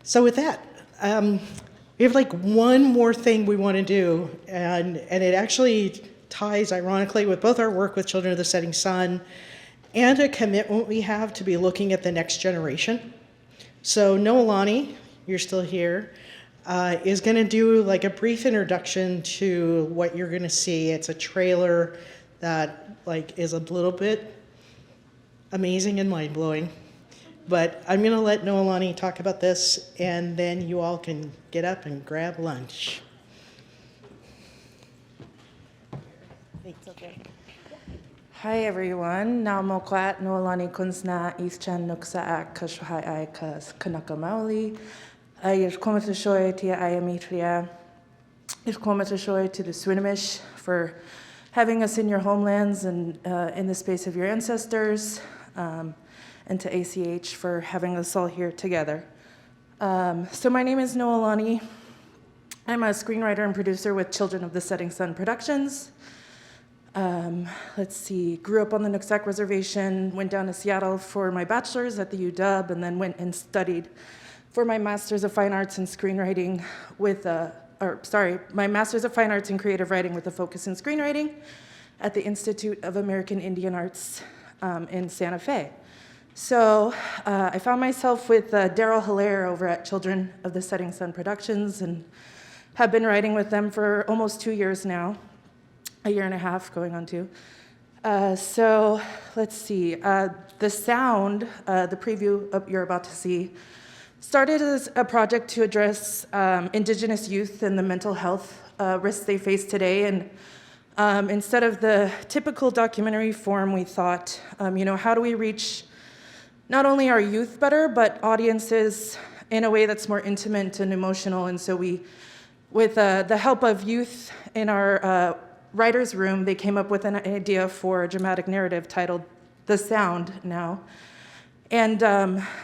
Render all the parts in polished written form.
So with that, we have like one more thing we want to do, and it actually ties ironically with both our work with Children of the Setting Sun and a commitment we have to be looking at the next generation. So Noelani, you're still here, is going to do like a brief introduction to what you're going to see. It's a trailer that like is a little bit amazing and mind-blowing. But I'm going to let Noelani talk about this, and then you all can get up and grab lunch. Hi everyone. Na moklat Noelani kunsna ischan nuksa kashhai ai kas kanaka mauli. Ir komata shoy tia ayamitria. Ir komata shoy to the Swinomish for having us in your homelands and in the space of your ancestors. And to ACH for having us all here together. So my name is Noelani. I'm a screenwriter and producer with Children of the Setting Sun Productions. Let's see, grew up on the Nooksack Reservation, went down to Seattle for my bachelor's at the UW, and then went and studied for my Master's of Fine Arts in Screenwriting my Master's of Fine Arts in Creative Writing with a focus in screenwriting at the Institute of American Indian Arts in Santa Fe. So I found myself with Daryl Hilaire over at Children of the Setting Sun Productions and have been writing with them for almost 2 years now, a year and a half going on 2. So let's see, the sound, the preview you're about to see, started as a project to address Indigenous youth and the mental health risks they face today. And instead of the typical documentary form, we thought, how do we reach not only our youth better, but audiences in a way that's more intimate and emotional. And so we, with the help of youth in our writer's room, they came up with an idea for a dramatic narrative titled The Sound Now. And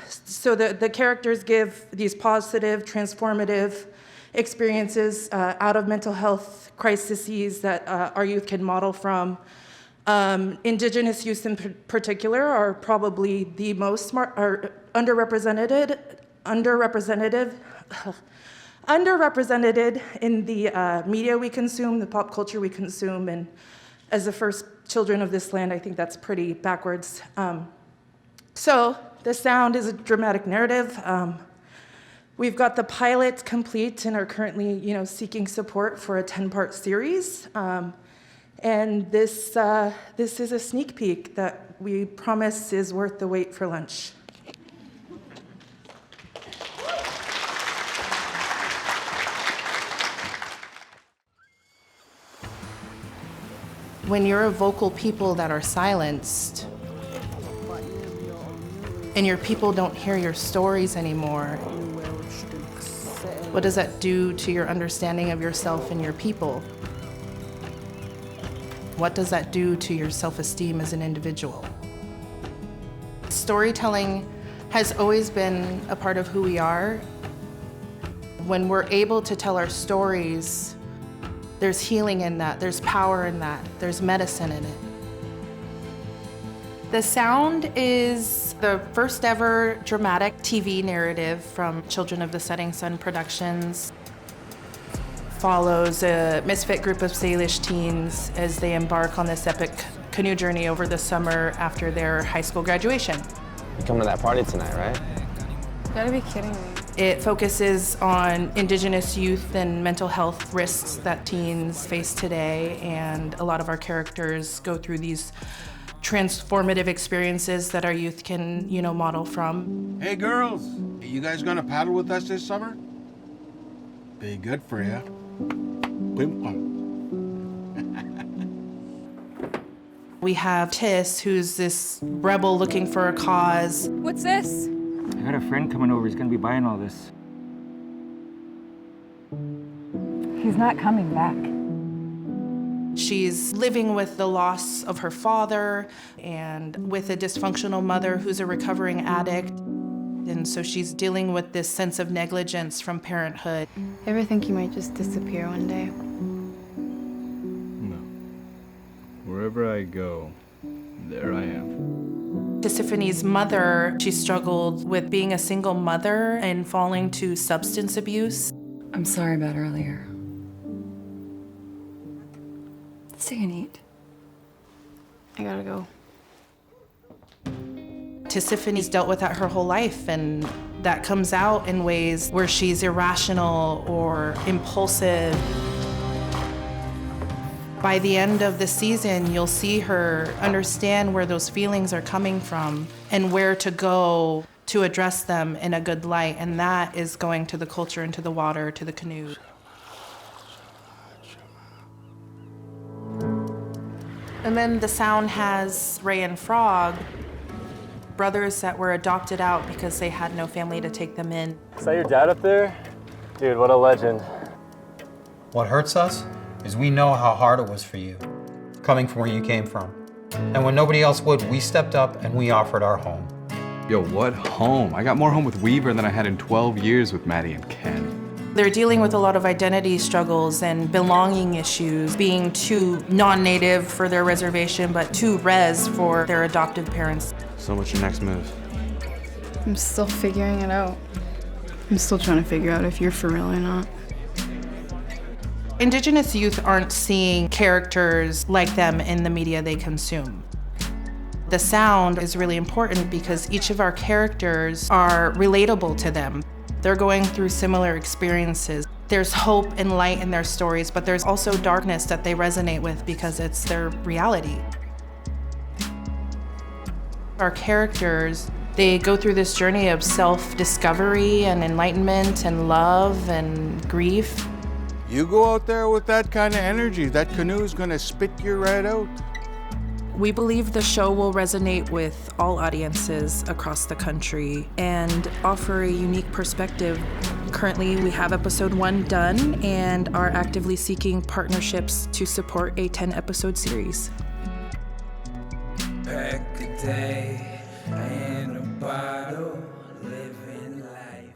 so the characters give these positive, transformative experiences out of mental health crises that our youth can model from. Indigenous youth in particular are probably the most underrepresented in the media we consume, the pop culture we consume, and as the first children of this land, I think that's pretty backwards. So The Sound is a dramatic narrative. We've got the pilot complete and are currently, seeking support for a 10-part series. And this is a sneak peek that we promise is worth the wait for lunch. When you're a vocal people that are silenced, and your people don't hear your stories anymore, what does that do to your understanding of yourself and your people? What does that do to your self-esteem as an individual? Storytelling has always been a part of who we are. When we're able to tell our stories, there's healing in that, there's power in that, there's medicine in it. The Sound is the first ever dramatic TV narrative from Children of the Setting Sun Productions. Follows a misfit group of Salish teens as they embark on this epic canoe journey over the summer after their high school graduation. You're coming to that party tonight, right? You gotta be kidding me. It focuses on Indigenous youth and mental health risks that teens face today, and a lot of our characters go through these transformative experiences that our youth can, model from. Hey girls, are you guys gonna paddle with us this summer? Be good for you. We have Tiss, who's this rebel looking for a cause. What's this? I got a friend coming over. He's gonna be buying all this. He's not coming back. She's living with the loss of her father and with a dysfunctional mother who's a recovering addict. And so she's dealing with this sense of negligence from parenthood. Ever think you might just disappear one day? No. Wherever I go, there I am. Tiffany's mother, she struggled with being a single mother and falling to substance abuse. I'm sorry about earlier. Let's take and eat. I gotta go. Tiffany's dealt with that her whole life, and that comes out in ways where she's irrational or impulsive. By the end of the season, you'll see her understand where those feelings are coming from and where to go to address them in a good light, and that is going to the culture, into the water, to the canoe. And then the sound has Ray and Frog, brothers that were adopted out because they had no family to take them in. Is that your dad up there? Dude, what a legend. What hurts us is we know how hard it was for you, coming from where you came from. And when nobody else would, we stepped up and we offered our home. Yo, what home? I got more home with Weaver than I had in 12 years with Maddie and Ken. They're dealing with a lot of identity struggles and belonging issues, being too non-native for their reservation, but too res for their adoptive parents. So what's your next move? I'm still figuring it out. I'm still trying to figure out if you're for real or not. Indigenous youth aren't seeing characters like them in the media they consume. The sound is really important because each of our characters are relatable to them. They're going through similar experiences. There's hope and light in their stories, but there's also darkness that they resonate with because it's their reality. Our characters, they go through this journey of self-discovery and enlightenment and love and grief. You go out there with that kind of energy, that canoe's gonna spit you right out. We believe the show will resonate with all audiences across the country and offer a unique perspective. Currently, we have episode 1 done and are actively seeking partnerships to support a 10-episode series. Back a day in a bottle, living life.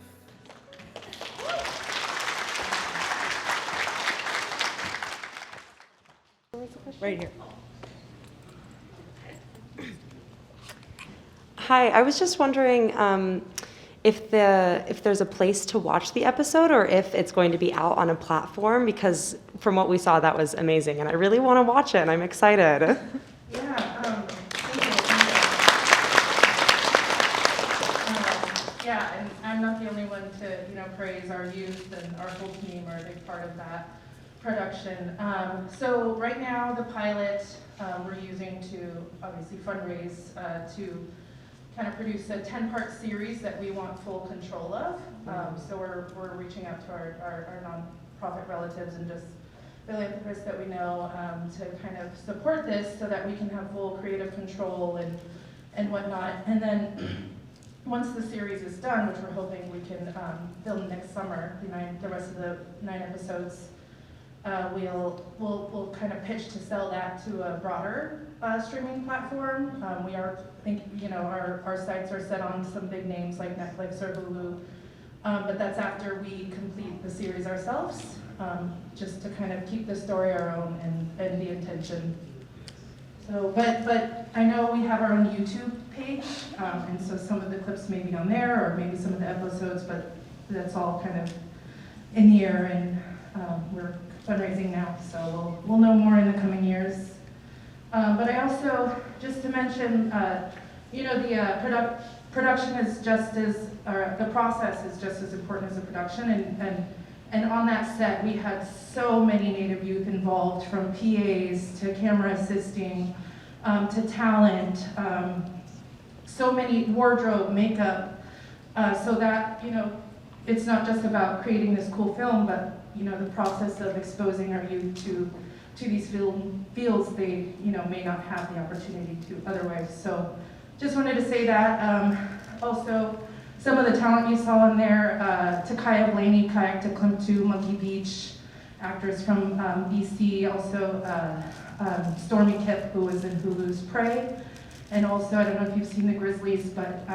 Right here. Hi, I was just wondering if there's a place to watch the episode or if it's going to be out on a platform, because from what we saw, that was amazing, and I really want to watch it, and I'm excited. Yeah, and I'm not the only one to, praise our youth, and our whole team are a big part of that production. So right now, the pilot we're using to obviously fundraise to kind of produce a 10-part series that we want full control of. So we're reaching out to our nonprofit relatives and just philanthropists that we know to kind of support this so that we can have full creative control and whatnot. And then once the series is done, which we're hoping we can film next summer, the rest of the 9 episodes, we'll kind of pitch to sell that to a broader streaming platform. We are thinking, our sights are set on some big names like Netflix or Hulu, but that's after we complete the series ourselves, just to kind of keep the story our own and the intention. So, but I know we have our own YouTube page, and so some of the clips may be on there, or maybe some of the episodes, but that's all kind of in the air, and we're fundraising now, so we'll know more in the coming years. But I also, just to mention, the production is just as, or the process is just as important as the production, and on that set we had so many Native youth involved, from PAs to camera assisting, to talent, so many wardrobe, makeup, so that, it's not just about creating this cool film, but the process of exposing our youth to these fields they may not have the opportunity to otherwise. So just wanted to say that. Also, some of the talent you saw in there, Takaya Blaney, Kayak to Klimptu, Monkey Beach, actors from BC, also Stormy Kip, who was in Hulu's Prey, and also, I don't know if you've seen The Grizzlies, but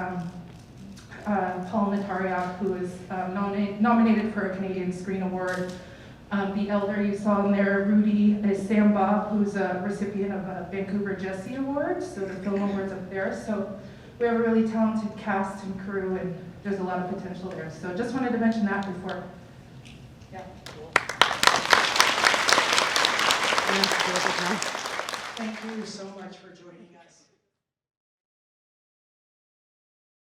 Paul Natariak, who was nominated for a Canadian Screen Award. The elder you saw in there, Rudy, is Sam Bob, who's a recipient of a Vancouver Jessie Award, so the film awards up there. So we have a really talented cast and crew, and there's a lot of potential there. So just wanted to mention that before. Yeah. Thank you so much for joining us.